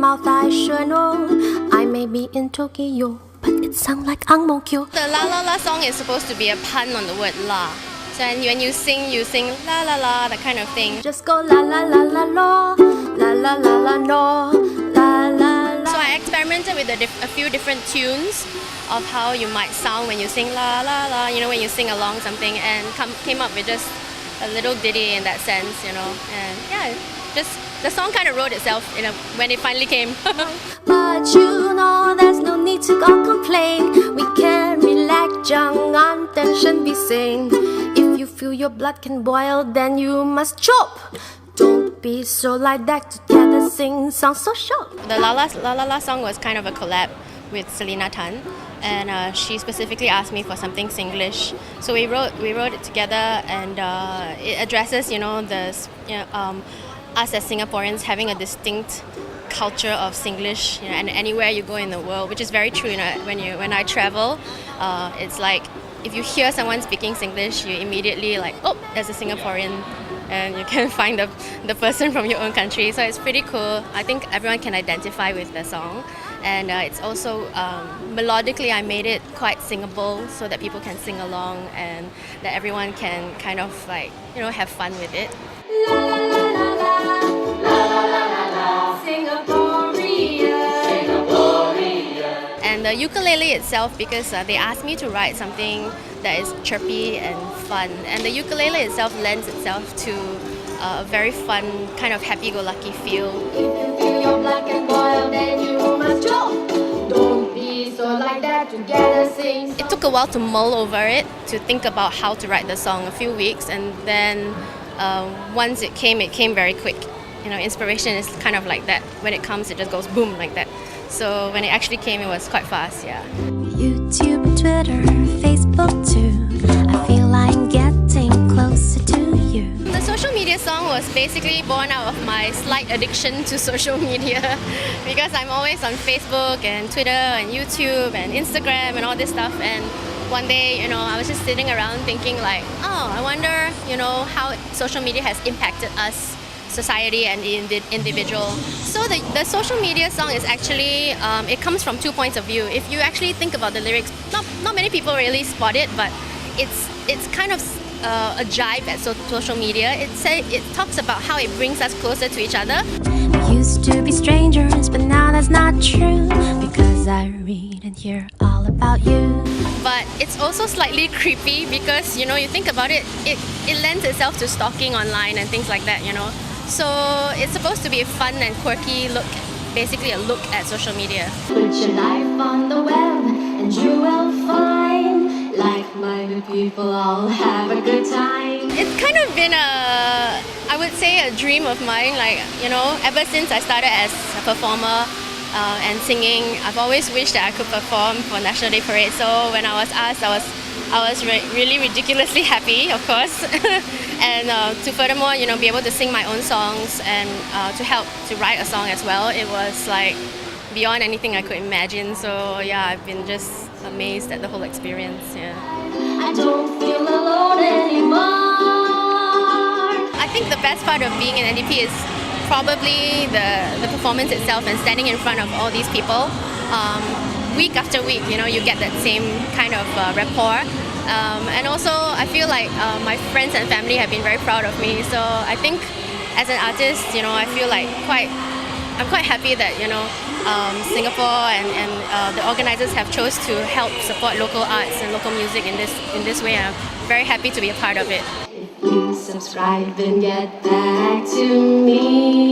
mouth I sure know. I may be in Tokyo, but it sounds like Ang Mo Kyo. The La La La song is supposed to be a pun on the word la. So when you sing la la la, that kind of thing. Just go la la la la la, la la la la no, la la la. So I experimented with a few different tunes of how you might sound when you sing la la la, you know, when you sing along something, and came up with just a little ditty in that sense, you know. And yeah, just the song kind of wrote itself, you know, when it finally came. But you know there's no need to go complain. We can relax, jangan tension be sane. If you feel your blood can boil, then you must chop. Don't be so like that, together sing songs so short. The La La La song was kind of a collab with Selena Tan, and she specifically asked me for something Singlish. So we wrote it together, and it addresses, you know, us as Singaporeans having a distinct culture of Singlish, you know, and anywhere you go in the world, which is very true. You know, when I travel, it's like if you hear someone speaking Singlish, you immediately like, oh, there's a Singaporean, and you can find the person from your own country. So it's pretty cool. I think everyone can identify with the song, and it's also melodically I made it quite singable so that people can sing along and that everyone can kind of like, you know, have fun with it. La la la la la, la la la la la, Singaporean. And the ukulele itself, because they asked me to write something that is chirpy and fun, and the ukulele itself lends itself to a very fun, kind of happy-go-lucky feel. If you feel your blood can boil, then you must jump. Don't be so like that, together sing. It took a while to mull over it, to think about how to write the song, a few weeks, and then once it came very quick. You know, inspiration is kind of like that. When it comes, it just goes boom like that. So when it actually came, it was quite fast, yeah. YouTube, Twitter, Facebook too. I feel I'm getting closer to you. The social media song was basically born out of my slight addiction to social media because I'm always on Facebook and Twitter and YouTube and Instagram and all this stuff. And one day, you know, I was just sitting around thinking like, oh, I wonder, you know, how social media has impacted us, society and the individual. So the social media song is actually, it comes from 2 points of view. If you actually think about the lyrics, not many people really spot it, but it's kind of a jibe at social media. It talks about how it brings us closer to each other. We used to be strangers, but now that's not true, because I read and hear all about you. But it's also slightly creepy because, you know, you think about it, it lends itself to stalking online and things like that, you know. So it's supposed to be a fun and quirky look, basically a look at social media. Put your life on the web and you will find like-minded people all have a good time. It's kind of been I would say a dream of mine, like, you know, ever since I started as a performer and singing, I've always wished that I could perform for National Day Parade. So when I was asked, I was really ridiculously happy, of course. And to furthermore, you know, be able to sing my own songs and to help to write a song as well, it was like beyond anything I could imagine. So yeah, I've been just amazed at the whole experience. Yeah. I don't feel alone anymore. I think the best part of being in NDP is probably the performance itself and standing in front of all these people. Week after week, you know, you get that same kind of rapport. And also, I feel like my friends and family have been very proud of me. So I think as an artist, you know, I feel like I'm quite happy that, you know, Singapore and the organizers have chose to help support local arts and local music in this way. I'm very happy to be a part of it. If you subscribe, then get back to me.